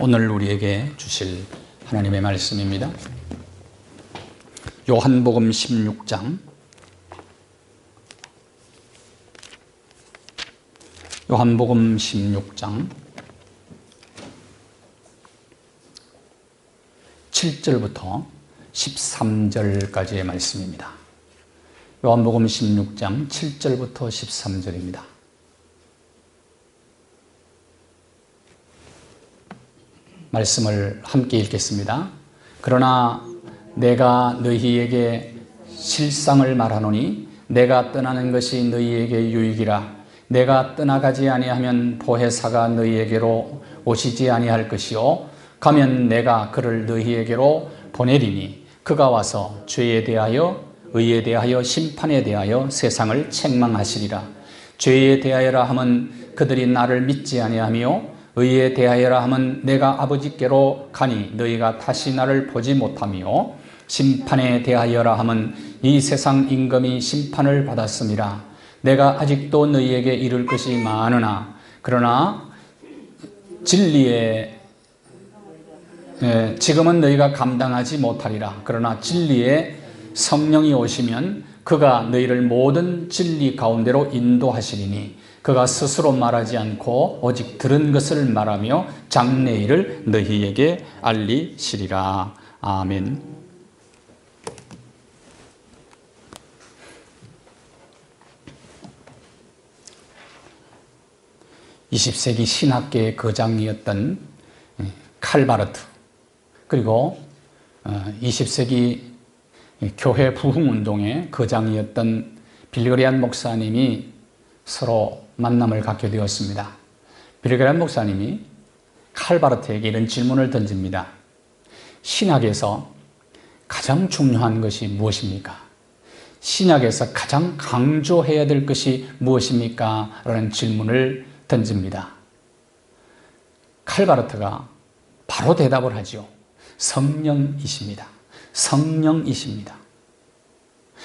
오늘 우리에게 주실 하나님의 말씀입니다. 요한복음 16장 요한복음 16장 7절부터 13절까지의 말씀입니다. 요한복음 16장 7절부터 13절입니다. 말씀을 함께 읽겠습니다. 그러나 내가 너희에게 실상을 말하노니 내가 떠나는 것이 너희에게 유익이라. 내가 떠나가지 아니하면 보혜사가 너희에게로 오시지 아니할 것이요 가면 내가 그를 너희에게로 보내리니 그가 와서 죄에 대하여 의에 대하여 심판에 대하여 세상을 책망하시리라. 죄에 대하여라 함은 그들이 나를 믿지 아니하며 의에 대하여라 함은 내가 아버지께로 가니 너희가 다시 나를 보지 못하며 심판에 대하여라 함은 이 세상 임금이 심판을 받았음이라. 내가 아직도 너희에게 이룰 것이 많으나 그러나 진리에 지금은 너희가 감당하지 못하리라. 그러나 진리에 성령이 오시면 그가 너희를 모든 진리 가운데로 인도하시리니 그가 스스로 말하지 않고 오직 들은 것을 말하며 장래일을 너희에게 알리시리라. 아멘. (20세기) 신학계의 거장이었던 칼바르트, 그리고 20세기 교회 부흥운동의 거장이었던 빌그레안 목사님이 서로 만남을 갖게 되었습니다. 빌그레안 목사님이 칼바르트에게 이런 질문을 던집니다. 신학에서 가장 중요한 것이 무엇입니까? 신학에서 가장 강조해야 될 것이 무엇입니까? 라는 질문을 던집니다. 칼바르트가 바로 대답을 하죠. 성령이십니다. 성령이십니다.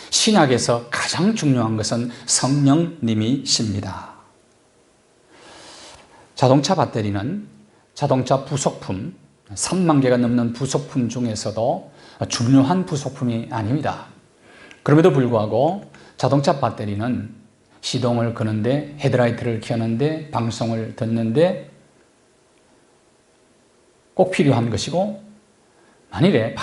신학에서 가장 중요한 것은 성령님이십니다. 자동차 배터리는 자동차 부속품 3만 개가 넘는 부속품 중에서도 중요한 부속품이 아닙니다. 그럼에도 불구하고 자동차 배터리는 시동을 거는데, 헤드라이트를 켜는데, 방송을 듣는데 꼭 필요한 것이고, 만일에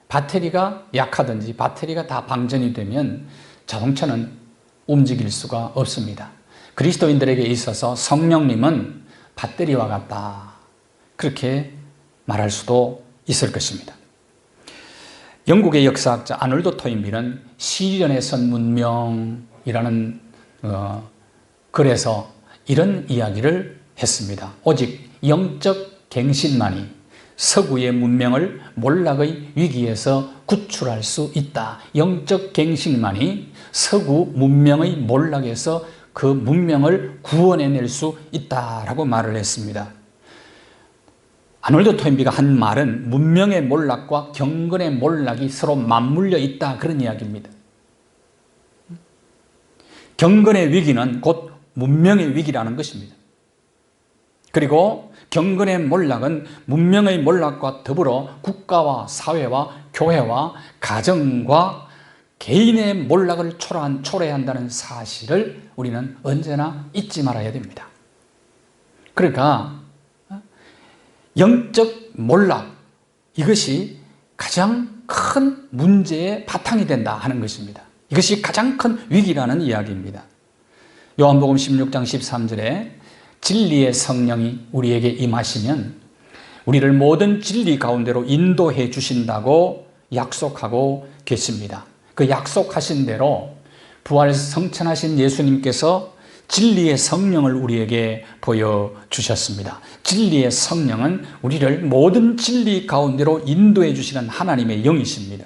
배터리가 약하든지 배터리가 다 방전이 되면 자동차는 움직일 수가 없습니다. 그리스도인들에게 있어서 성령님은 배터리와 같다, 그렇게 말할 수도 있을 것입니다. 영국의 역사학자 아놀드 토인비는 시련의 선 문명이라는 글에서 이런 이야기를 했습니다. 오직 영적 갱신만이 서구의 문명을 몰락의 위기에서 구출할 수 있다. 영적 갱신만이 서구 문명의 몰락에서 그 문명을 구원해낼 수 있다라고 말을 했습니다. 아놀드 토인비가 한 말은 문명의 몰락과 경건의 몰락이 서로 맞물려 있다, 그런 이야기입니다. 경건의 위기는 곧 문명의 위기라는 것입니다. 그리고 경건의 몰락은 문명의 몰락과 더불어 국가와 사회와 교회와 가정과 개인의 몰락을 초래한다는 사실을 우리는 언제나 잊지 말아야 됩니다. 그러니까 영적 몰락, 이것이 가장 큰 문제의 바탕이 된다 하는 것입니다. 이것이 가장 큰 위기라는 이야기입니다. 요한복음 16장 13절에 진리의 성령이 우리에게 임하시면 우리를 모든 진리 가운데로 인도해 주신다고 약속하고 계십니다. 그 약속하신 대로 부활 성천하신 예수님께서 진리의 성령을 우리에게 보여주셨습니다. 진리의 성령은 우리를 모든 진리 가운데로 인도해 주시는 하나님의 영이십니다.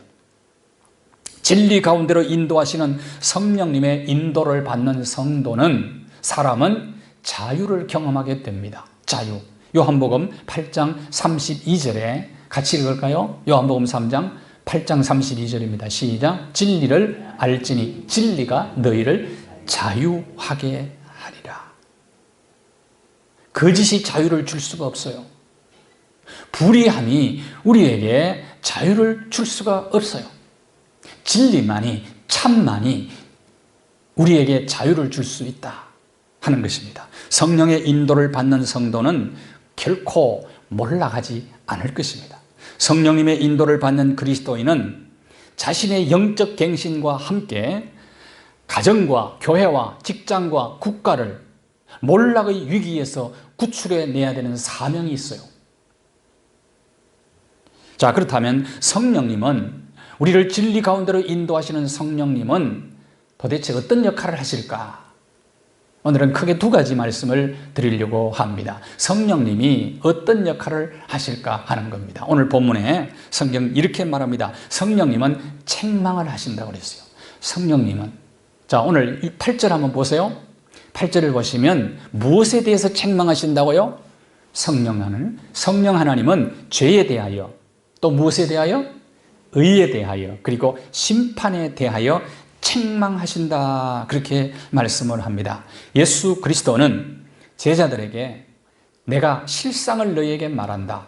진리 가운데로 인도하시는 성령님의 인도를 받는 성도는, 사람은 자유를 경험하게 됩니다. 자유. 요한복음 8장 32절에 같이 읽을까요? 요한복음 3장 8장 32절입니다. 시작. 진리를 알지니 진리가 너희를 자유하게 하리라. 거짓이 자유를 줄 수가 없어요. 불의함이 우리에게 자유를 줄 수가 없어요. 진리만이, 참만이 우리에게 자유를 줄 수 있다 하는 것입니다. 성령의 인도를 받는 성도는 결코 몰락하지 않을 것입니다. 성령님의 인도를 받는 그리스도인은 자신의 영적 갱신과 함께 가정과 교회와 직장과 국가를 몰락의 위기에서 구출해 내야 되는 사명이 있어요. 자, 그렇다면 성령님은, 우리를 진리 가운데로 인도하시는 성령님은 도대체 어떤 역할을 하실까? 오늘은 크게 두 가지 말씀을 드리려고 합니다. 성령님이 어떤 역할을 하실까 하는 겁니다. 오늘 본문에 성경 이렇게 말합니다. 성령님은 책망을 하신다고 그랬어요. 성령님은, 자, 오늘 8절 한번 보세요. 8절을 보시면 무엇에 대해서 책망하신다고요? 성령 하나님은 죄에 대하여, 또 무엇에 대하여? 의에 대하여, 그리고 심판에 대하여 책망하신다, 그렇게 말씀을 합니다. 예수 그리스도는 제자들에게 내가 실상을 너희에게 말한다.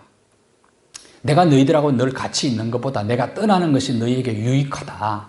내가 너희들하고 늘 같이 있는 것보다 내가 떠나는 것이 너희에게 유익하다.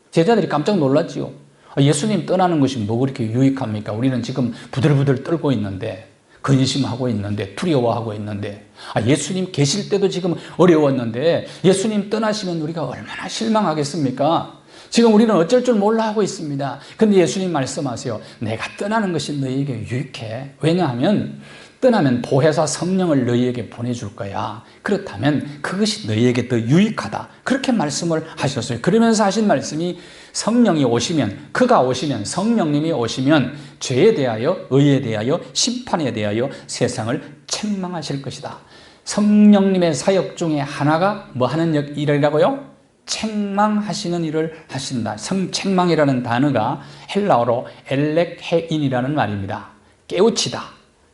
제자들이 깜짝 놀랐지요. 예수님 떠나는 것이 뭐 그렇게 유익합니까? 우리는 지금 부들부들 떨고 있는데, 근심하고 있는데, 두려워하고 있는데, 예수님 계실 때도 지금 어려웠는데 예수님 떠나시면 우리가 얼마나 실망하겠습니까? 지금 우리는 어쩔 줄 몰라 하고 있습니다. 그런데 예수님 말씀하세요. 내가 떠나는 것이 너희에게 유익해. 왜냐하면 떠나면 보혜사 성령을 너희에게 보내줄 거야. 그렇다면 그것이 너희에게 더 유익하다. 그렇게 말씀을 하셨어요. 그러면서 하신 말씀이 성령이 오시면, 그가 오시면, 성령님이 오시면 죄에 대하여, 의에 대하여, 심판에 대하여 세상을 책망하실 것이다. 성령님의 사역 중에 하나가 뭐 하는 일이라고요? 책망하시는 일을 하신다. 책망이라는 단어가 헬라어로 엘렉헤인이라는 말입니다. 깨우치다,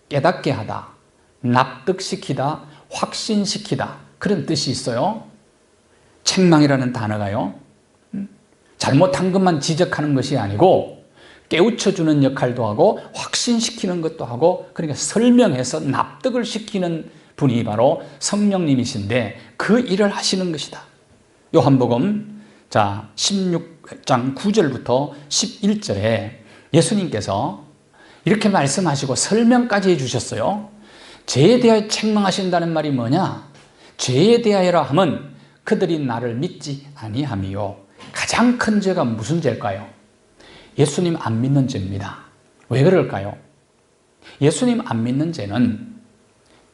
깨닫게 하다, 납득시키다, 확신시키다, 그런 뜻이 있어요. 책망이라는 단어가요, 잘못한 것만 지적하는 것이 아니고 깨우쳐주는 역할도 하고 확신시키는 것도 하고, 그러니까 설명해서 납득을 시키는 분이 바로 성령님이신데 그 일을 하시는 것이다. 요한복음 16장 9절부터 11절에 예수님께서 이렇게 말씀하시고 설명까지 해주셨어요. 죄에 대하여 책망하신다는 말이 뭐냐? 죄에 대하여라 하면 그들이 나를 믿지 아니함이요. 가장 큰 죄가 무슨 죄일까요? 예수님 안 믿는 죄입니다. 왜 그럴까요? 예수님 안 믿는 죄는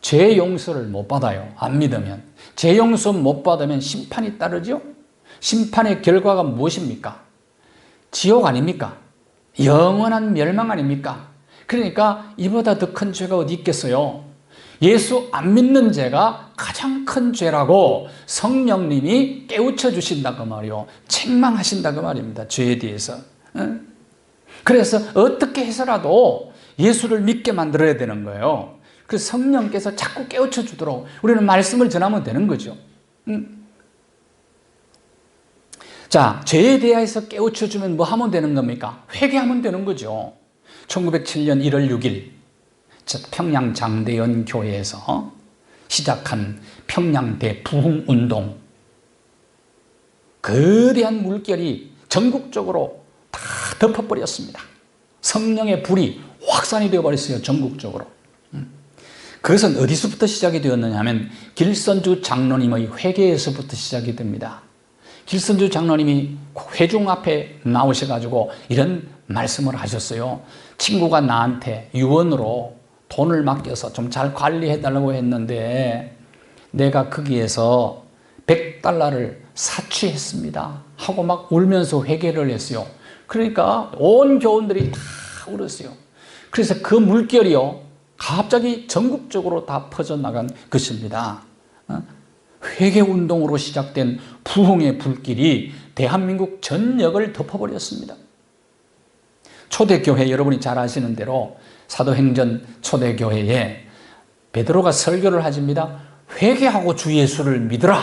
죄 용서를 못 받아요. 안 믿으면. 죄 용서 못 받으면 심판이 따르죠? 심판의 결과가 무엇입니까? 지옥 아닙니까? 영원한 멸망 아닙니까? 그러니까 이보다 더 큰 죄가 어디 있겠어요? 예수 안 믿는 죄가 가장 큰 죄라고 성령님이 깨우쳐 주신다고 말이요. 책망하신다고 말입니다. 죄에 대해서. 그래서 어떻게 해서라도 예수를 믿게 만들어야 되는 거예요. 그 성령께서 자꾸 깨우쳐 주도록 우리는 말씀을 전하면 되는 거죠. 자, 죄에 대해서 깨우쳐 주면 뭐 하면 되는 겁니까? 회개하면 되는 거죠. 1907년 1월 6일 평양 장대연 교회에서 시작한 평양대 부흥운동, 거대한 물결이 전국적으로 다 덮어버렸습니다. 성령의 불이 확산이 되어버렸어요. 전국적으로. 그것은 어디서부터 시작이 되었느냐 하면 길선주 장로님의 회개에서부터 시작이 됩니다. 길선주 장로님이 회중 앞에 나오셔가지고 이런 말씀을 하셨어요. 친구가 나한테 유언으로 돈을 맡겨서 좀 잘 관리해달라고 했는데 내가 거기에서 $100를 사취했습니다 하고 막 울면서 회개를 했어요. 그러니까 온 교원들이 다 울었어요. 그래서 그 물결이요 갑자기 전국적으로 다 퍼져나간 것입니다. 회개운동으로 시작된 부흥의 불길이 대한민국 전역을 덮어버렸습니다. 초대교회, 여러분이 잘 아시는 대로 사도행전 초대교회에 베드로가 설교를 하십니다. 회개하고 주 예수를 믿으라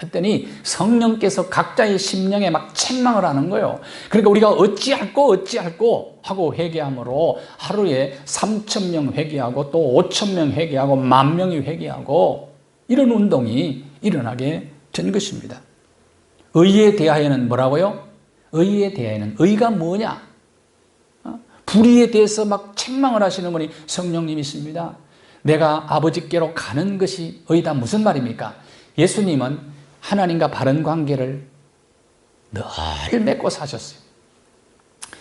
했더니 성령께서 각자의 심령에 막 책망을 하는 거예요. 그러니까 우리가 어찌할꼬 하고 회개함으로 하루에 3,000명 회개하고 또 5,000명 회개하고 10,000명이 회개하고 이런 운동이 일어나게 된 것입니다. 의에 대하여는 뭐라고요? 의에 대하여는 의가 뭐냐? 불의에 대해서 막 책망을 하시는 분이 성령님이십니다. 내가 아버지께로 가는 것이 의다. 무슨 말입니까? 예수님은 하나님과 바른 관계를 늘 맺고 사셨어요.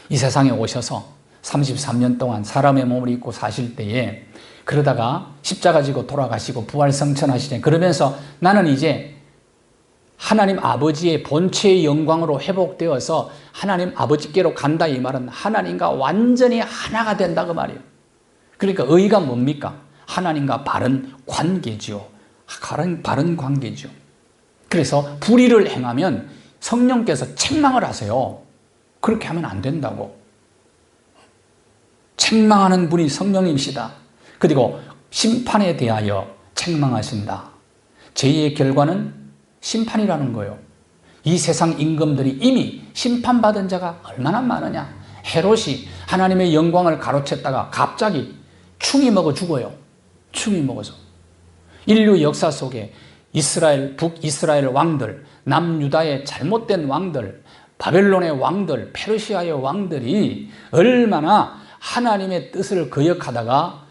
이 세상에 오셔서 33년 동안 사람의 몸을 입고 사실 때에 그러다가 십자가 지고 돌아가시고 부활성천하시잖아요. 그러면서 나는 이제 하나님 아버지의 본체의 영광으로 회복되어서 하나님 아버지께로 간다, 이 말은 하나님과 완전히 하나가 된다 그 말이에요. 그러니까 의가 뭡니까? 하나님과 바른 관계죠. 바른 관계죠. 그래서 불의를 행하면 성령께서 책망을 하세요. 그렇게 하면 안 된다고. 책망하는 분이 성령님이시다. 그리고 심판에 대하여 책망하신다. 죄의 결과는 심판이라는 거예요. 이 세상 임금들이 이미 심판받은 자가 얼마나 많으냐. 헤롯이 하나님의 영광을 가로챘다가 갑자기 충이 먹어 죽어요. 충이 먹어서. 인류 역사 속에 이스라엘, 북이스라엘 왕들, 남유다의 잘못된 왕들, 바벨론의 왕들, 페르시아의 왕들이 얼마나 하나님의 뜻을 거역하다가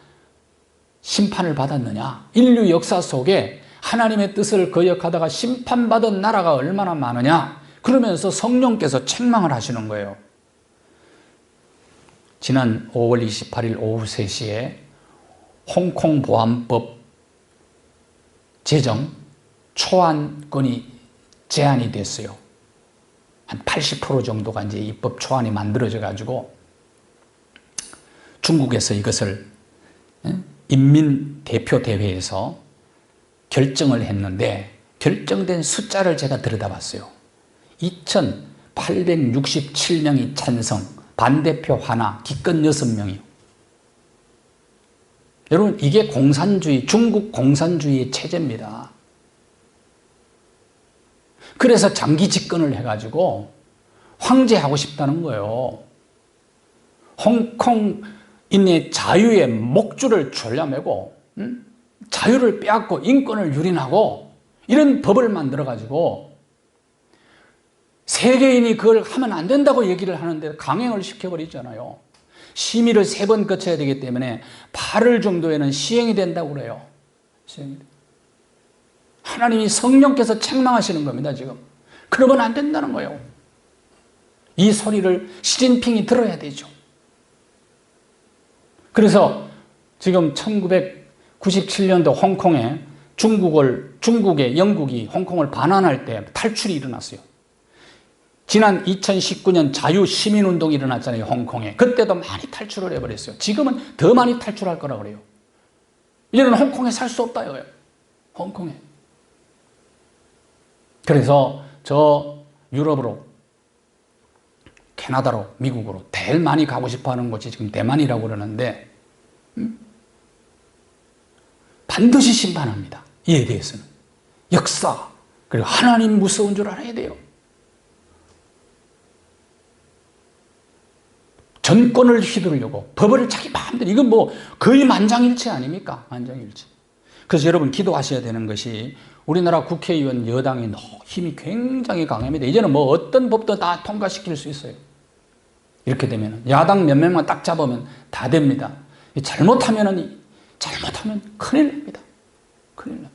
심판을 받았느냐. 인류 역사 속에 하나님의 뜻을 거역하다가 심판받은 나라가 얼마나 많으냐. 그러면서 성령께서 책망을 하시는 거예요. 지난 5월 28일 오후 3시에 홍콩 보안법 제정 초안건이 제안이 됐어요. 한 80% 정도가 이제 입법 초안이 만들어져 가지고 중국에서 이것을 인민대표대회에서 결정을 했는데 결정된 숫자를 제가 들여다봤어요. 2,867명이 찬성, 반대표 하나, 기권 6명이요. 여러분, 이게 공산주의, 중국 공산주의의 체제입니다. 그래서 장기 집권을 해가지고 황제하고 싶다는 거예요. 홍콩인의 자유의 목줄을 졸라매고 자유를 빼앗고 인권을 유린하고 이런 법을 만들어가지고 세계인이 그걸 하면 안 된다고 얘기를 하는데 강행을 시켜버리잖아요. 심의를 3번 거쳐야 되기 때문에 8월 정도에는 시행이 된다고 그래요. 하나님이 성령께서 책망하시는 겁니다, 지금. 그러면 안 된다는 거예요. 이 소리를 시진핑이 들어야 되죠. 그래서 지금 1997년도 홍콩에 중국의 영국이 홍콩을 반환할 때 탈출이 일어났어요. 지난 2019년 자유시민운동이 일어났잖아요, 홍콩에. 그때도 많이 탈출을 해버렸어요. 지금은 더 많이 탈출할 거라 그래요. 이제는 홍콩에 살 수 없다 이거예요. 홍콩에. 그래서 저 유럽으로, 캐나다로, 미국으로 제일 많이 가고 싶어하는 곳이 지금 대만이라고 그러는데 반드시 심판합니다. 이에 대해서는. 역사, 그리고 하나님 무서운 줄 알아야 돼요. 전권을 휘두르려고 법을 자기 마음대로, 이건 뭐 거의 만장일치 아닙니까? 만장일치. 그래서 여러분 기도하셔야 되는 것이 우리나라 국회의원 여당이 힘이 굉장히 강합니다. 이제는 뭐 어떤 법도 다 통과시킬 수 있어요. 이렇게 되면 야당 몇 명만 딱 잡으면 다 됩니다. 잘못하면 큰일 납니다. 큰일 납니다.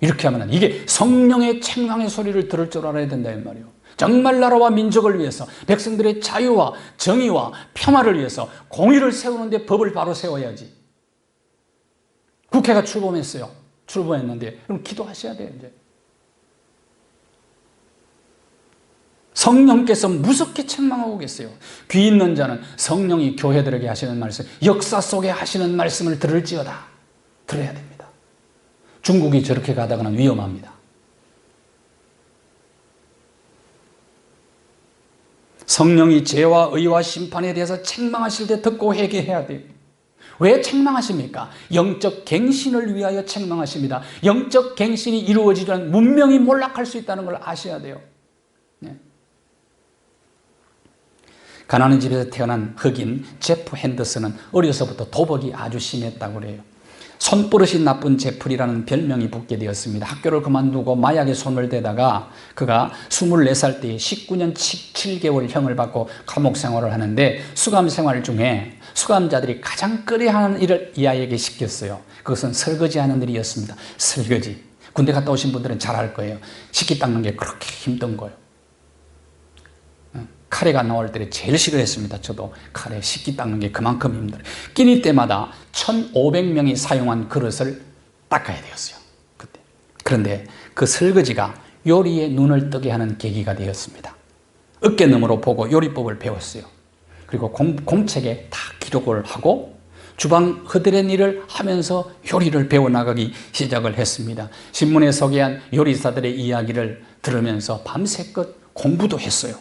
이렇게 하면 이게 성령의 책망의 소리를 들을 줄 알아야 된다 이 말이에요. 정말 나라와 민족을 위해서, 백성들의 자유와 정의와 평화를 위해서 공의를 세우는데 법을 바로 세워야지. 국회가 출범했는데 그럼 기도하셔야 돼요. 이제 성령께서 무섭게 책망하고 계세요. 귀 있는 자는 성령이 교회들에게 하시는 말씀, 역사 속에 하시는 말씀을 들을지어다. 들어야 됩니다. 중국이 저렇게 가다가는 위험합니다. 성령이 죄와 의와 심판에 대해서 책망하실 때 듣고 회개해야 돼요. 왜 책망하십니까? 영적 갱신을 위하여 책망하십니다. 영적 갱신이 이루어지면 문명이 몰락할 수 있다는 걸 아셔야 돼요. 네. 가난한 집에서 태어난 흑인 제프 핸더슨은 어려서부터 도박이 아주 심했다고 그래요. 손버릇이 나쁜 제풀이라는 별명이 붙게 되었습니다. 학교를 그만두고 마약에 손을 대다가 그가 24살 때 19년 7개월 형을 받고 감옥 생활을 하는데, 수감 생활 중에 수감자들이 가장 꺼려하는 일을 이 아이에게 시켰어요. 그것은 설거지하는 일이었습니다. 설거지. 군대 갔다 오신 분들은 잘 알 거예요. 식기 닦는 게 그렇게 힘든 거예요. 카레가 나올 때 제일 싫어했습니다. 저도 카레 식기 닦는 게 그만큼 힘들어요. 끼니 때마다 1,500명이 사용한 그릇을 닦아야 되었어요. 그때. 그런데 그 설거지가 요리에 눈을 뜨게 하는 계기가 되었습니다. 어깨너머로 보고 요리법을 배웠어요. 그리고 공책에 다 기록을 하고 주방 허드렛 일을 하면서 요리를 배워나가기 시작을 했습니다. 신문에 소개한 요리사들의 이야기를 들으면서 밤새껏 공부도 했어요.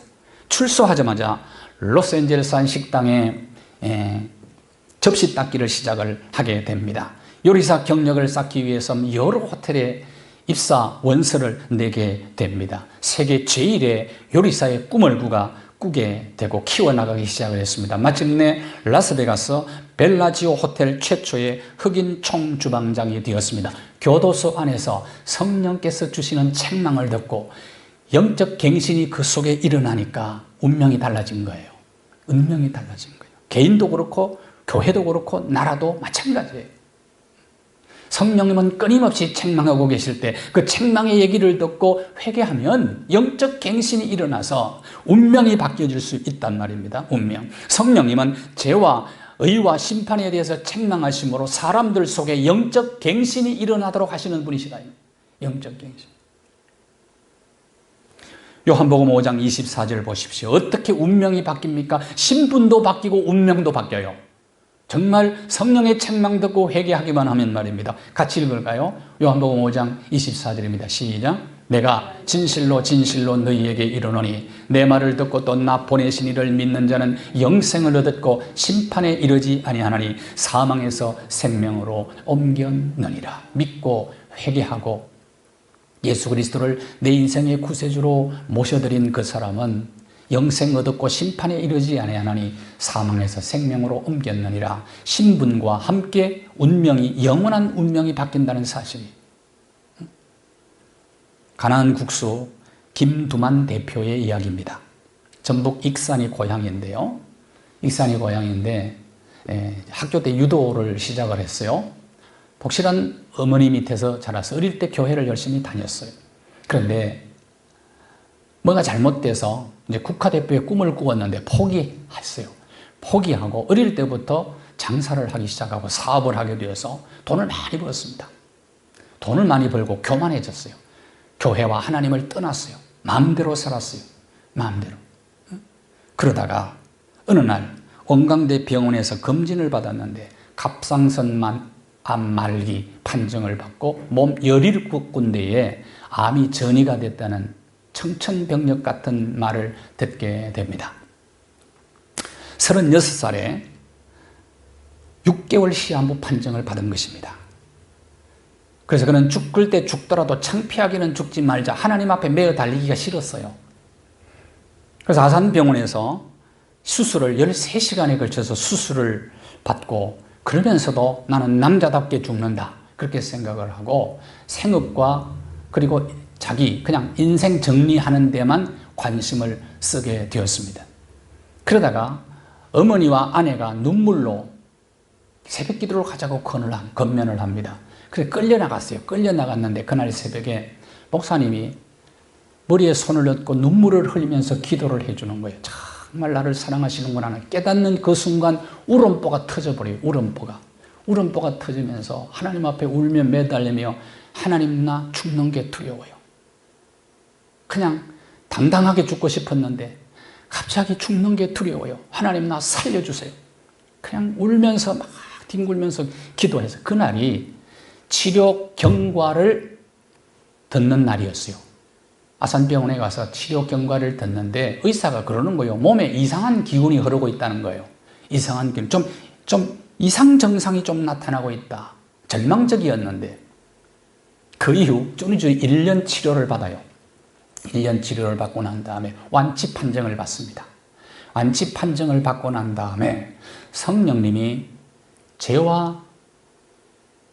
출소하자마자 로스앤젤레스 한 식당에 접시 닦기를 시작을 하게 됩니다. 요리사 경력을 쌓기 위해서 여러 호텔에 입사 원서를 내게 됩니다. 세계 제1의 요리사의 꿈을 꾸게 되고 키워나가기 시작을 했습니다. 마침내 라스베가스 벨라지오 호텔 최초의 흑인 총주방장이 되었습니다. 교도소 안에서 성령께서 주시는 책망을 듣고 영적 갱신이 그 속에 일어나니까 운명이 달라진 거예요. 운명이 달라진 거예요. 개인도 그렇고 교회도 그렇고 나라도 마찬가지예요. 성령님은 끊임없이 책망하고 계실 때 그 책망의 얘기를 듣고 회개하면 영적 갱신이 일어나서 운명이 바뀌어질 수 있단 말입니다. 운명. 성령님은 죄와 의와 심판에 대해서 책망하심으로 사람들 속에 영적 갱신이 일어나도록 하시는 분이시다. 영적 갱신. 요한복음 5장 24절 보십시오. 어떻게 운명이 바뀝니까? 신분도 바뀌고 운명도 바뀌어요. 정말 성령의 책망 듣고 회개하기만 하면 말입니다. 같이 읽을까요? 요한복음 5장 24절입니다. 시작. 내가 진실로 진실로 너희에게 이르노니 내 말을 듣고 또 나 보내신 이를 믿는 자는 영생을 얻었고 심판에 이르지 아니하나니 사망에서 생명으로 옮겼느니라. 믿고 회개하고 예수 그리스도를 내 인생의 구세주로 모셔드린 그 사람은 영생 얻었고 심판에 이르지 아니하나니 사망에서 생명으로 옮겼느니라. 신분과 함께 운명이, 영원한 운명이 바뀐다는 사실이. 가나안 국수 김두만 대표의 이야기입니다. 전북 익산이 고향인데요. 익산이 고향인데 학교 때 유도를 시작을 했어요. 복실한 어머니 밑에서 자라서 어릴 때 교회를 열심히 다녔어요. 그런데 뭐가 잘못돼서 이제 국가대표의 꿈을 꾸었는데 포기했어요. 포기하고 어릴 때부터 장사를 하기 시작하고 사업을 하게 되어서 돈을 많이 벌었습니다. 돈을 많이 벌고 교만해졌어요. 교회와 하나님을 떠났어요. 마음대로 살았어요. 마음대로. 그러다가 어느 날 원광대 병원에서 검진을 받았는데 갑상선만 암 말기 판정을 받고 몸 17군데에 암이 전이가 됐다는 청천벽력 같은 말을 듣게 됩니다. 36살에 6개월 시한부 판정을 받은 것입니다. 그래서 그는 죽을 때 죽더라도 창피하게는 죽지 말자. 하나님 앞에 매어 달리기가 싫었어요. 그래서 아산병원에서 수술을 13시간에 걸쳐서 수술을 받고 그러면서도 나는 남자답게 죽는다. 그렇게 생각을 하고 생업과 그리고 자기 그냥 인생 정리하는 데만 관심을 쓰게 되었습니다. 그러다가 어머니와 아내가 눈물로 새벽 기도를 가자고 건면을 합니다. 그래서 끌려나갔어요. 끌려나갔는데 그날 새벽에 목사님이 머리에 손을 얹고 눈물을 흘리면서 기도를 해주는 거예요. 정말 나를 사랑하시는구나 깨닫는 그 순간 울음보가 터져버려요. 울음보가 터지면서 하나님 앞에 울며 매달리며 하나님 나 죽는 게 두려워요. 그냥 당당하게 죽고 싶었는데 갑자기 죽는 게 두려워요. 하나님 나 살려주세요. 그냥 울면서 막 뒹굴면서 기도해서 그날이 치료 경과를 듣는 날이었어요. 아산병원에 가서 치료 경과를 듣는데 의사가 그러는 거예요. 몸에 이상한 기운이 흐르고 있다는 거예요. 이상한 기운. 좀 이상 증상이 좀 나타나고 있다. 절망적이었는데 그 이후 쭈니쭈니 1년 치료를 받아요. 1년 치료를 받고 난 다음에 완치 판정을 받습니다. 완치 판정을 받고 난 다음에 성령님이 죄와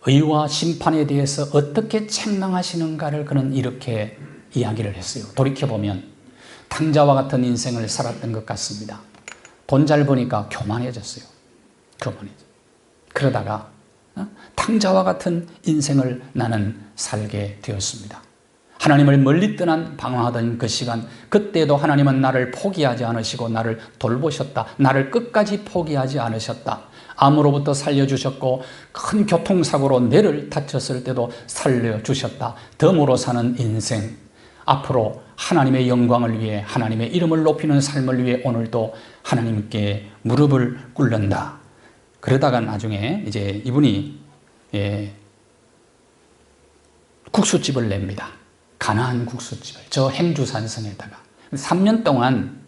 의와 심판에 대해서 어떻게 책망하시는가를 그는 이렇게 이야기를 했어요. 돌이켜보면 탕자와 같은 인생을 살았던 것 같습니다. 돈 잘 버니까 교만해졌어요. 그러다가 탕자와 같은 인생을 나는 살게 되었습니다. 하나님을 멀리 떠난 방황하던 그 시간, 그때도 하나님은 나를 포기하지 않으시고 나를 돌보셨다. 나를 끝까지 포기하지 않으셨다. 암으로부터 살려주셨고 큰 교통사고로 뇌를 다쳤을 때도 살려주셨다. 덤으로 사는 인생, 앞으로 하나님의 영광을 위해 하나님의 이름을 높이는 삶을 위해 오늘도 하나님께 무릎을 꿇는다. 그러다가 나중에 이제 이분이 국수집을 냅니다. 가나안 국수집을 저 행주산성에다가 3년 동안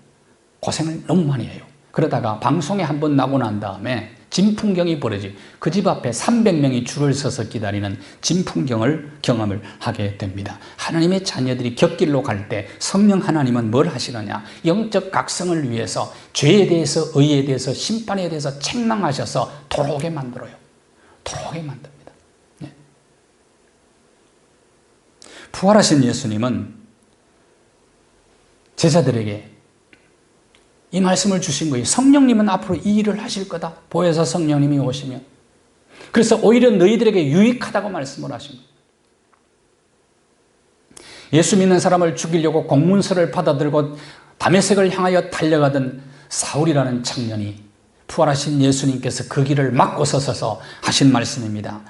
고생을 너무 많이 해요. 그러다가 방송에 한번 나고 난 다음에 진풍경이 벌어지 그 집 앞에 300명이 줄을 서서 기다리는 진풍경을 경험을 하게 됩니다. 하나님의 자녀들이 곁길로 갈 때 성령 하나님은 뭘 하시느냐? 영적 각성을 위해서 죄에 대해서 의에 대해서 심판에 대해서 책망하셔서 돌아오게 만들어요. 돌아오게 만듭니다. 네. 부활하신 예수님은 제자들에게 이 말씀을 주신 거예요. 성령님은 앞으로 이 일을 하실 거다. 보혜사 성령님이 오시면. 그래서 오히려 너희들에게 유익하다고 말씀을 하신 거예요. 예수 믿는 사람을 죽이려고 공문서를 받아들고 다메섹을 향하여 달려가던 사울이라는 청년이 부활하신 예수님께서 그 길을 막고 서서 하신 말씀입니다.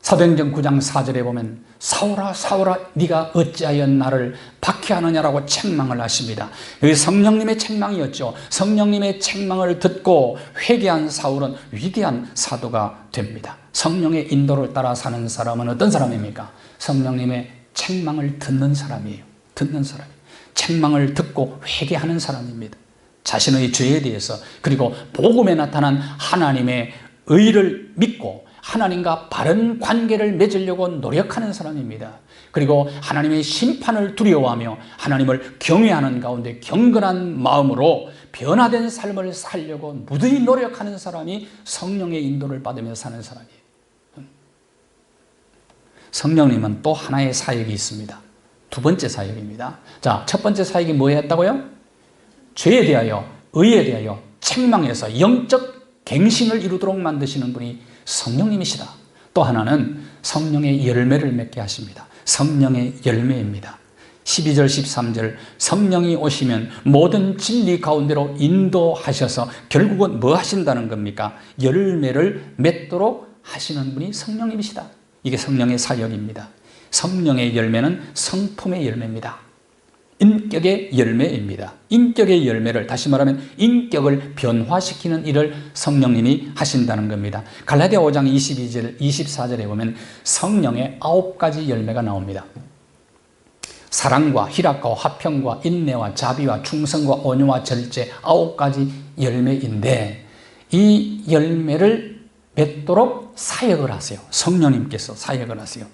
사도행전 9장 4절에 보면 사울아 사울아 네가 어찌하여 나를 박해하느냐라고 책망을 하십니다. 여기 성령님의 책망이었죠. 성령님의 책망을 듣고 회개한 사울은 위대한 사도가 됩니다. 성령의 인도를 따라 사는 사람은 어떤 사람입니까? 성령님의 책망을 듣는 사람이에요. 듣는 사람이에요. 책망을 듣고 회개하는 사람입니다. 자신의 죄에 대해서, 그리고 복음에 나타난 하나님의 의를 믿고 하나님과 바른 관계를 맺으려고 노력하는 사람입니다. 그리고 하나님의 심판을 두려워하며 하나님을 경외하는 가운데 경건한 마음으로 변화된 삶을 살려고 무더히 노력하는 사람이 성령의 인도를 받으며 사는 사람이에요. 성령님은 또 하나의 사역이 있습니다. 두 번째 사역입니다. 자, 첫 번째 사역이 뭐였다고요? 죄에 대하여, 의에 대하여 책망해서 영적 갱신을 이루도록 만드시는 분이 성령님이시다. 또 하나는 성령의 열매를 맺게 하십니다. 성령의 열매입니다. 12절 13절 성령이 오시면 모든 진리 가운데로 인도하셔서 결국은 뭐 하신다는 겁니까? 열매를 맺도록 하시는 분이 성령님이시다. 이게 성령의 사역입니다. 성령의 열매는 성품의 열매입니다. 인격의 열매입니다. 인격의 열매를, 다시 말하면 인격을 변화시키는 일을 성령님이 하신다는 겁니다. 갈라디아 5장 22절, 24절에 보면 성령의 9가지 열매가 나옵니다. 사랑과 희락과 화평과 인내와 자비와 충성과 온유와 절제, 9가지 열매인데 이 열매를 맺도록 사역을 하세요. 성령님께서 사역을 하세요.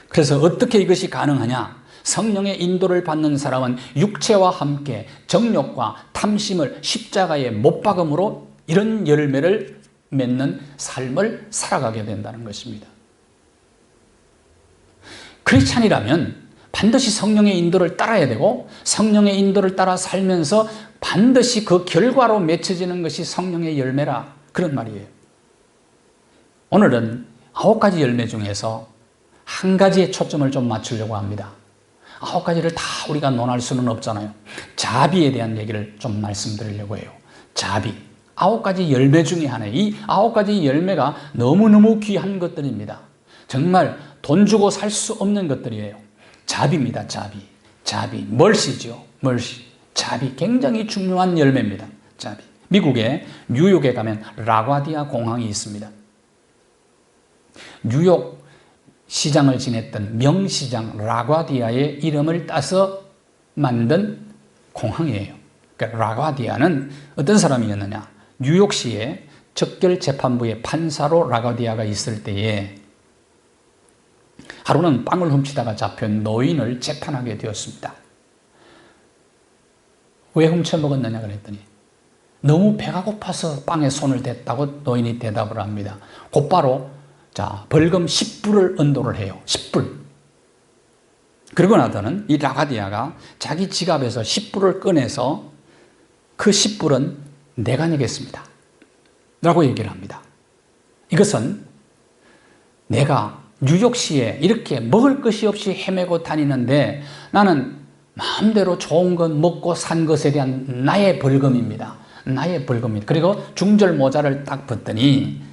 그래서 어떻게 이것이 가능하냐? 성령의 인도를 받는 사람은 육체와 함께 정욕과 탐심을 십자가에 못 박음으로 이런 열매를 맺는 삶을 살아가게 된다는 것입니다. 크리스찬이라면 반드시 성령의 인도를 따라야 되고 성령의 인도를 따라 살면서 반드시 그 결과로 맺혀지는 것이 성령의 열매라, 그런 말이에요. 오늘은 9가지 열매 중에서 한 가지에 초점을 좀 맞추려고 합니다. 9가지를 다 우리가 논할 수는 없잖아요. 자비에 대한 얘기를 좀 말씀드리려고 해요. 자비. 9가지 열매 중에 하나예요. 이 9가지 열매가 너무너무 귀한 것들입니다. 정말 돈 주고 살 수 없는 것들이에요. 자비입니다. 자비. 자비. 멀시죠. 멀시. 자비. 굉장히 중요한 열매입니다. 자비. 미국의 뉴욕에 가면 라과디아 공항이 있습니다. 뉴욕 시장을 지냈던 명시장 라과디아의 이름을 따서 만든 공항이에요. 그러니까 라과디아는 어떤 사람이었느냐? 뉴욕시의 적결재판부의 판사로 라과디아가 있을 때에 하루는 빵을 훔치다가 잡힌 노인을 재판하게 되었습니다. 왜 훔쳐먹었느냐 그랬더니 너무 배가 고파서 빵에 손을 댔다고 노인이 대답을 합니다. 곧바로 자, 벌금 10불을 언도를 해요. 10불. 그러고 나서는 이 라가디아가 자기 지갑에서 10불을 꺼내서 그 10불은 내가 내겠습니다 라고 얘기를 합니다. 이것은 내가 뉴욕시에 이렇게 먹을 것이 없이 헤매고 다니는데 나는 마음대로 좋은 것 먹고 산 것에 대한 나의 벌금입니다. 나의 벌금입니다. 그리고 중절 모자를 딱 벗더니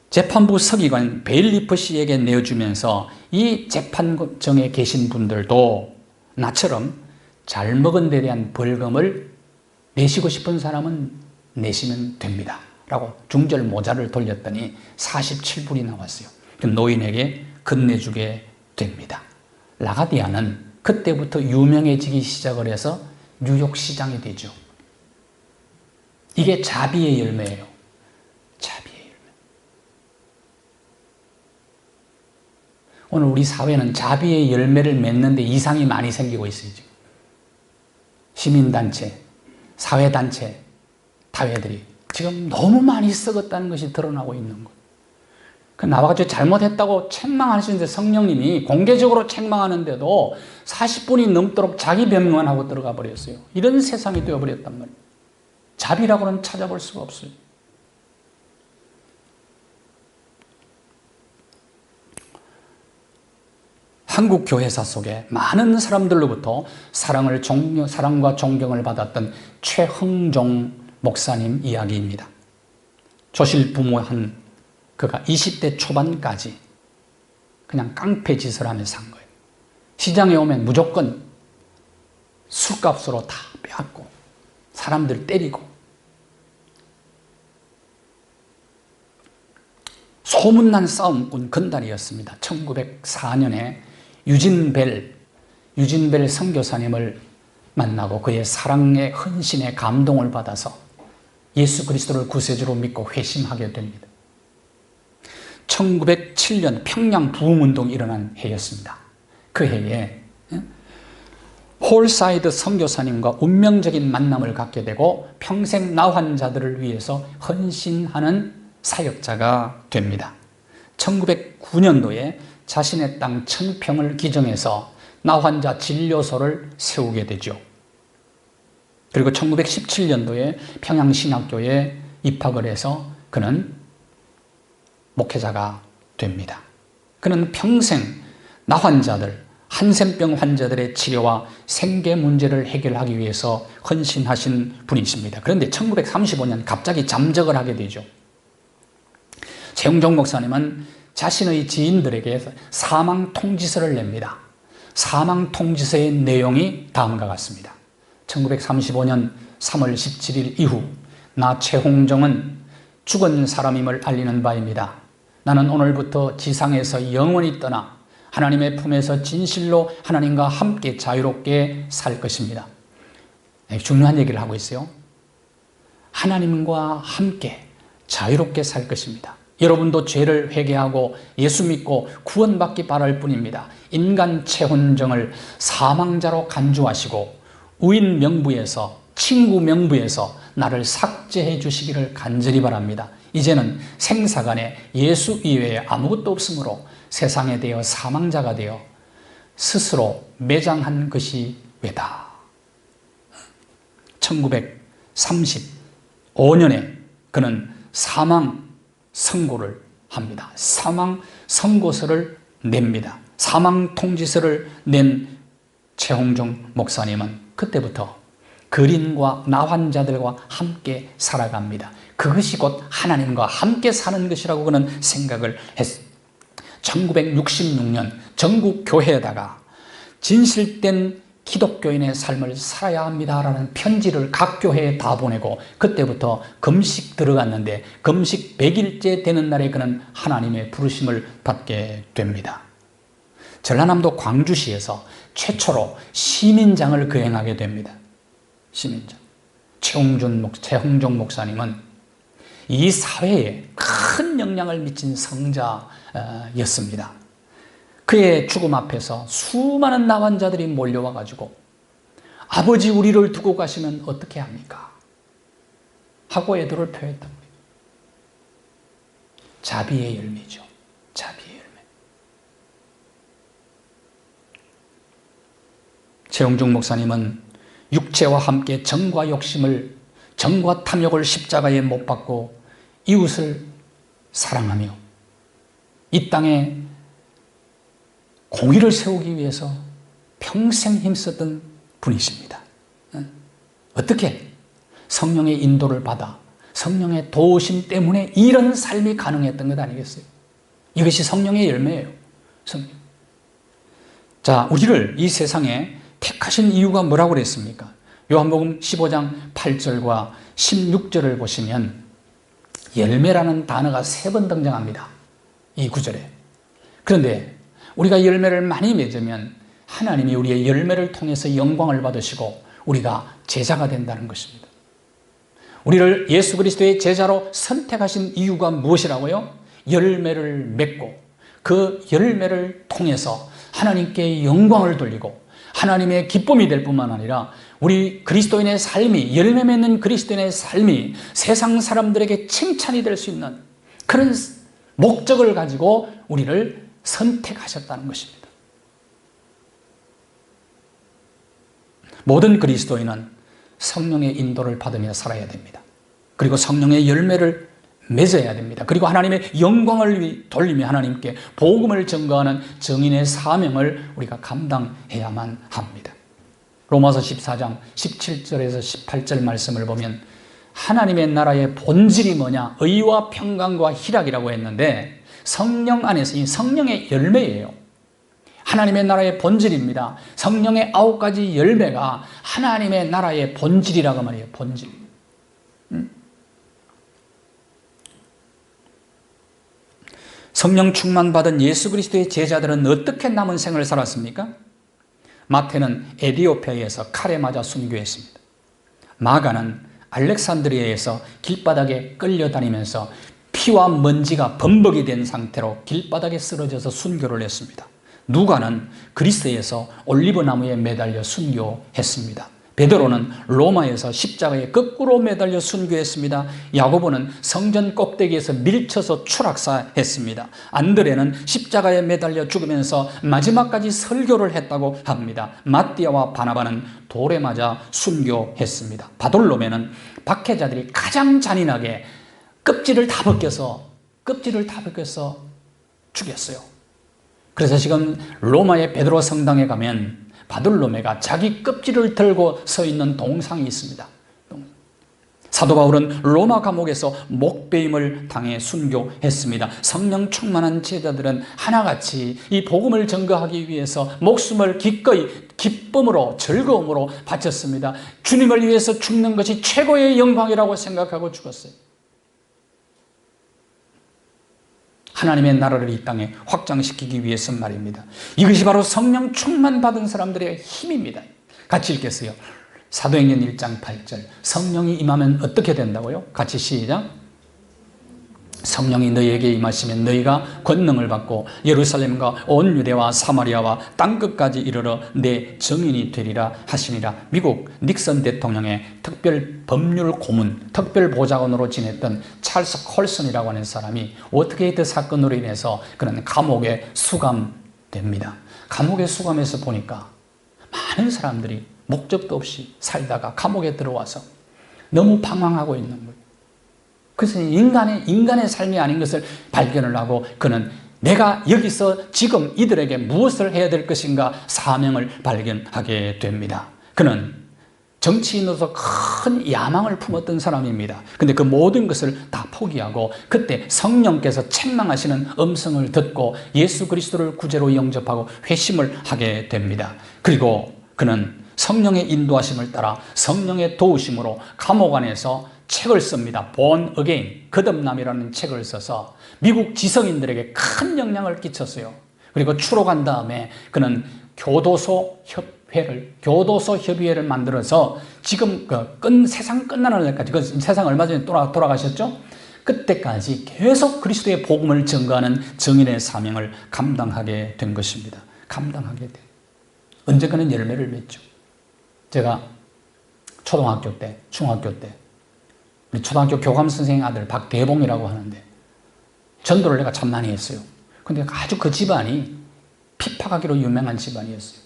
재판부 서기관 베일리프 씨에게 내어주면서 이 재판정에 계신 분들도 나처럼 잘 먹은 데 대한 벌금을 내시고 싶은 사람은 내시면 됩니다 라고 중절 모자를 돌렸더니 47불이 나왔어요. 노인에게 건네주게 됩니다. 라가디아는 그때부터 유명해지기 시작을 해서 뉴욕 시장이 되죠. 이게 자비의 열매예요. 자비의 열매. 오늘 우리 사회는 자비의 열매를 맺는 데 이상이 많이 생기고 있어요. 지금. 시민단체, 사회단체, 다회들이 지금 너무 많이 썩었다는 것이 드러나고 있는 것. 나와가지고 잘못했다고 책망하시는데 성령님이 공개적으로 책망하는데도 40분이 넘도록 자기 변명만 하고 들어가 버렸어요. 이런 세상이 되어버렸단 말이에요. 자비라고는 찾아볼 수가 없어요. 한국 교회사 속에 많은 사람들로부터 사랑과 존경을 받았던 최흥종 목사님 이야기입니다. 조실 부모한 그가 20대 초반까지 그냥 깡패 짓을 하면서 산 거예요. 시장에 오면 무조건 술값으로 다 빼앗고 사람들 때리고 소문난 싸움꾼 건달이었습니다. 1904년에 유진벨 선교사님을 만나고 그의 사랑의 헌신에 감동을 받아서 예수 그리스도를 구세주로 믿고 회심하게 됩니다. 1907년 평양 부흥운동이 일어난 해였습니다. 그 해에 홀사이드 선교사님과 운명적인 만남을 갖게 되고 평생 나환자들을 위해서 헌신하는 사역자가 됩니다. 1909년도에 자신의 땅 1000평을 기증해서 나환자 진료소를 세우게 되죠. 그리고 1917년도에 평양신학교에 입학을 해서 그는 목회자가 됩니다. 그는 평생 나환자들, 한센병 환자들의 치료와 생계 문제를 해결하기 위해서 헌신하신 분이십니다. 그런데 1935년 갑자기 잠적을 하게 되죠. 최흥종 목사님은 자신의 지인들에게 사망 통지서를 냅니다. 사망 통지서의 내용이 다음과 같습니다. 1935년 3월 17일 이후 나 최홍종은 죽은 사람임을 알리는 바입니다. 나는 오늘부터 지상에서 영원히 떠나 하나님의 품에서 진실로 하나님과 함께 자유롭게 살 것입니다. 중요한 얘기를 하고 있어요. 하나님과 함께 자유롭게 살 것입니다. 여러분도 죄를 회개하고 예수 믿고 구원받기 바랄 뿐입니다. 인간 최훈정을 사망자로 간주하시고 우인 명부에서 친구 명부에서 나를 삭제해 주시기를 간절히 바랍니다. 이제는 생사간에 예수 이외에 아무것도 없으므로 세상에 대해 사망자가 되어 스스로 매장한 것이 왜다. 1935년에 그는 사망 선고를 합니다. 사망 선고서를 냅니다. 사망 통지서를 낸 최홍종 목사님은 그때부터 거린과 나환자들과 함께 살아갑니다. 그것이 곧 하나님과 함께 사는 것이라고 그는 생각을 했습니다. 1966년 전국 교회에다가 진실된 기독교인의 삶을 살아야 합니다라는 편지를 각 교회에 다 보내고 그때부터 금식 들어갔는데 금식 100일째 되는 날에 그는 하나님의 부르심을 받게 됩니다. 전라남도 광주시에서 최초로 시민장을 거행하게 됩니다. 시민장. 최흥종 목사님은 이 사회에 큰 영향을 미친 성자였습니다. 그의 죽음 앞에서 수많은 나환자들이 몰려와 가지고 아버지 우리를 두고 가시면 어떻게 합니까? 하고 애도를 표했던 거예요. 자비의 열매죠. 최영중 목사님은 육체와 함께 정과 욕심을, 정과 탐욕을 십자가에 못 박고 이웃을 사랑하며 이 땅에 공의를 세우기 위해서 평생 힘썼던 분이십니다. 어떻게? 성령의 인도를 받아 성령의 도우심 때문에 이런 삶이 가능했던 것 아니겠어요? 이것이 성령의 열매예요. 성령. 자, 우리를 이 세상에 택하신 이유가 뭐라고 그랬습니까? 요한복음 15장 8절과 16절을 보시면 열매라는 단어가 3번 등장합니다. 이 구절에. 그런데 우리가 열매를 많이 맺으면 하나님이 우리의 열매를 통해서 영광을 받으시고 우리가 제자가 된다는 것입니다. 우리를 예수 그리스도의 제자로 선택하신 이유가 무엇이라고요? 열매를 맺고 그 열매를 통해서 하나님께 영광을 돌리고 하나님의 기쁨이 될 뿐만 아니라 우리 그리스도인의 삶이, 열매 맺는 그리스도인의 삶이 세상 사람들에게 칭찬이 될 수 있는 그런 목적을 가지고 우리를 선택하셨다는 것입니다. 모든 그리스도인은 성령의 인도를 받으며 살아야 됩니다. 그리고 성령의 열매를 맺어야 됩니다. 그리고 하나님의 영광을 돌리며 하나님께 복음을 전가하는 정인의 사명을 우리가 감당해야만 합니다. 로마서 14장 17절에서 18절 말씀을 보면 하나님의 나라의 본질이 뭐냐? 의와 평강과 희락이라고 했는데 성령 안에서 이 성령의 열매예요. 하나님의 나라의 본질입니다. 성령의 9가지 열매가 하나님의 나라의 본질이라고 말해요. 본질. 성령 충만 받은 예수 그리스도의 제자들은 어떻게 남은 생을 살았습니까? 마태는 에디오피아에서 칼에 맞아 순교했습니다. 마가는 알렉산드리아에서 길바닥에 끌려다니면서 피와 먼지가 범벅이 된 상태로 길바닥에 쓰러져서 순교를 했습니다. 누가는 그리스에서 올리브나무에 매달려 순교했습니다. 베드로는 로마에서 십자가에 거꾸로 매달려 순교했습니다. 야고보는 성전 꼭대기에서 밀쳐서 추락사했습니다. 안드레는 십자가에 매달려 죽으면서 마지막까지 설교를 했다고 합니다. 마띠아와 바나바는 돌에 맞아 순교했습니다. 바돌로메는 박해자들이 가장 잔인하게 껍질을 다 벗겨서 죽였어요. 그래서 지금 로마의 베드로 성당에 가면 바돌로메가 자기 껍질을 들고 서 있는 동상이 있습니다. 사도 바울은 로마 감옥에서 목베임을 당해 순교했습니다. 성령 충만한 제자들은 하나같이 이 복음을 전가하기 위해서 목숨을 기꺼이 기쁨으로 즐거움으로 바쳤습니다. 주님을 위해서 죽는 것이 최고의 영광이라고 생각하고 죽었어요. 하나님의 나라를 이 땅에 확장시키기 위해서 말입니다. 이것이 바로 성령 충만 받은 사람들의 힘입니다. 같이 읽겠어요. 사도행전 1장 8절. 성령이 임하면 어떻게 된다고요? 같이 시작. 성령이 너희에게 임하시면 너희가 권능을 받고 예루살렘과 온 유대와 사마리아와 땅끝까지 이르러 내 증인이 되리라 하시니라. 미국 닉슨 대통령의 특별 법률 고문, 특별 보좌관으로 지냈던 찰스 콜슨이라고 하는 사람이 워터게이트 사건으로 인해서 그는 감옥에 수감됩니다. 감옥에 수감해서 보니까 많은 사람들이 목적도 없이 살다가 감옥에 들어와서 너무 방황하고 있는 거예요. 그래서 인간의 삶이 아닌 것을 발견을 하고 그는 내가 여기서 지금 이들에게 무엇을 해야 될 것인가 사명을 발견하게 됩니다. 그는 정치인으로서 큰 야망을 품었던 사람입니다. 근데 그 모든 것을 다 포기하고 그때 성령께서 책망하시는 음성을 듣고 예수 그리스도를 구주로 영접하고 회심을 하게 됩니다. 그리고 그는 성령의 인도하심을 따라 성령의 도우심으로 감옥 안에서 책을 씁니다. Born Again, 거듭남이라는 책을 써서 미국 지성인들에게 큰 영향을 끼쳤어요. 그리고 추록한 다음에 그는 교도소 협의회를 만들어서 지금 세상 끝나는 날까지, 그 세상 얼마 전에 돌아가셨죠? 그때까지 계속 그리스도의 복음을 전가하는 정인의 사명을 감당하게 된 것입니다. 감당하게 된. 언젠가는 열매를 맺죠. 제가 초등학교 때, 중학교 때 우리 초등학교 교감 선생님 아들 박대봉이라고 하는데 전도를 내가 참 많이 했어요. 근데 아주 그 집안이 핍박하기로 유명한 집안이었어요.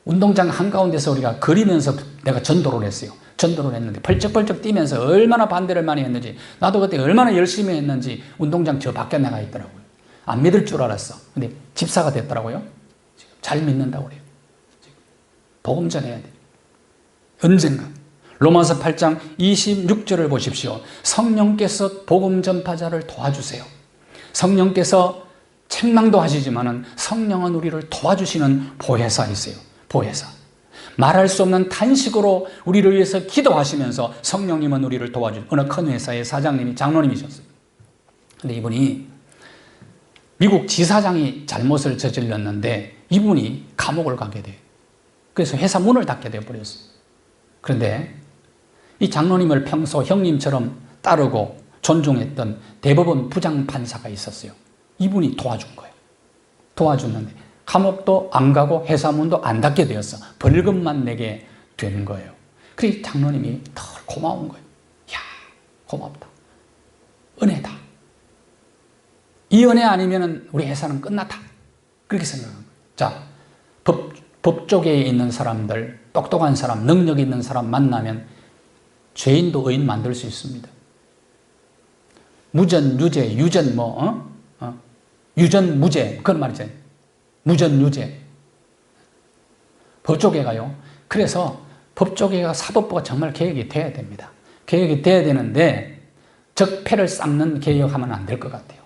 운동장 한가운데서 우리가 걸으면서 내가 전도를 했어요. 전도를 했는데 펄쩍펄쩍 뛰면서 얼마나 반대를 많이 했는지, 나도 그때 얼마나 열심히 했는지 언동장 저 밖에 나가 있더라고요. 안 믿을 줄 알았어. 근데 집사가 됐더라고요. 지금 잘 믿는다고 그래요. 복음 전해야 돼. 언젠가. 로마서 8장 26절을 보십시오. 성령께서 복음 전파자를 도와주세요. 성령께서 책망도 하시지만은 성령은 우리를 도와주시는 보혜사이세요. 보혜사. 말할 수 없는 탄식으로 우리를 위해서 기도하시면서 성령님은 우리를 도와주는 어느 큰 회사의 사장님이 장로님이셨어요. 근데 이분이 미국 지사장이 잘못을 저질렀는데 이분이 감옥을 가게 돼요. 그래서 회사 문을 닫게 되어버렸어요. 그런데 이 장로님을 평소 형님처럼 따르고 존중했던 대법원 부장판사가 있었어요. 이분이 도와준 거예요. 도와줬는데 감옥도 안 가고 회사 문도 안 닫게 되었어. 벌금만 내게 되는 거예요. 그래서 장로님이 더 고마운 거예요. 이야, 고맙다. 은혜다. 이 은혜 아니면 우리 회사는 끝났다. 그렇게 생각한 거예요. 자, 법조계에 있는 사람들, 똑똑한 사람, 능력 있는 사람 만나면 죄인도 의인 만들 수 있습니다. 무전, 유죄, 유전 유전, 무죄, 그런 말이잖아요. 무전, 유죄. 법조계가요. 그래서 법조계가 사법부가 정말 개혁이 돼야 됩니다. 개혁이 돼야 되는데 적폐를 쌓는 개혁하면 안 될 것 같아요.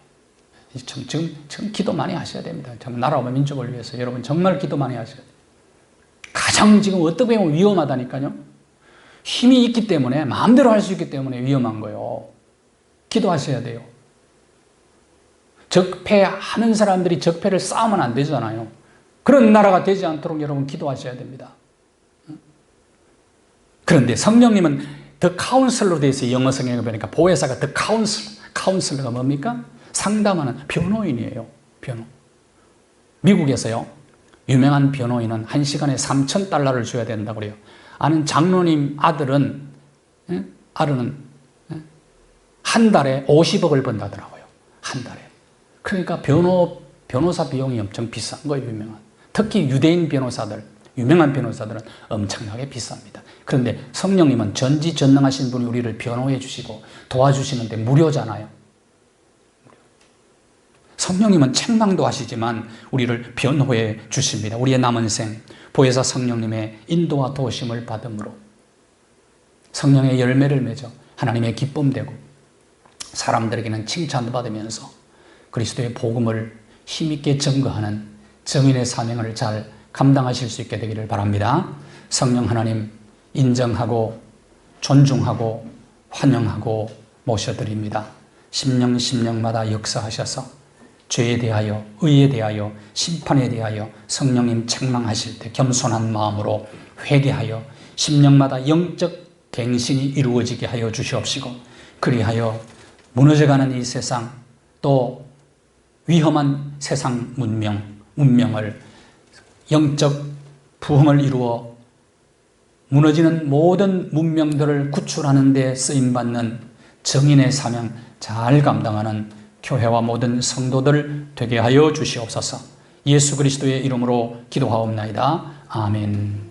지금 기도 많이 하셔야 됩니다. 정말 나라와 민족을 위해서 여러분 정말 기도 많이 하셔야 돼요. 가장 지금 어떻게 보면 위험하다니까요. 힘이 있기 때문에 마음대로 할 수 있기 때문에 위험한 거예요. 기도하셔야 돼요. 적폐하는 사람들이 적폐를 쌓으면 안 되잖아요. 그런 나라가 되지 않도록 여러분 기도하셔야 됩니다. 그런데 성령님은 더 카운슬러로 되어 있어요. 영어 성경에 보니까 보혜사가 더 카운슬러가 뭡니까? 상담하는 변호인이에요. 변호. 미국에서요. 유명한 변호인은 1시간에 $3,000를 줘야 된다고 그래요. 아는 장로님 아들은 한 달에 50억을 번다더라고요. 한 달에. 그러니까 변호사 비용이 엄청 비싼 거예요. 유명한. 특히 유대인 변호사들, 유명한 변호사들은 엄청나게 비쌉니다. 그런데 성령님은 전지전능하신 분이 우리를 변호해 주시고 도와주시는데 무료잖아요. 성령님은 책망도 하시지만 우리를 변호해 주십니다. 우리의 남은 생 보혜사 성령님의 인도와 도우심을 받음으로 성령의 열매를 맺어 하나님의 기쁨 되고 사람들에게는 칭찬받으면서 그리스도의 복음을 힘있게 증거하는 정인의 사명을 잘 감당하실 수 있게 되기를 바랍니다. 성령 하나님 인정하고 존중하고 환영하고 모셔드립니다. 심령마다 역사하셔서 죄에 대하여, 의에 대하여, 심판에 대하여 성령님 책망하실 때 겸손한 마음으로 회개하여 심령마다 영적 갱신이 이루어지게 하여 주시옵시고 그리하여 무너져가는 이 세상 또 위험한 세상 문명을 영적 부흥을 이루어 무너지는 모든 문명들을 구출하는 데 쓰임받는 정인의 사명 잘 감당하는 교회와 모든 성도들 되게 하여 주시옵소서. 예수 그리스도의 이름으로 기도하옵나이다. 아멘.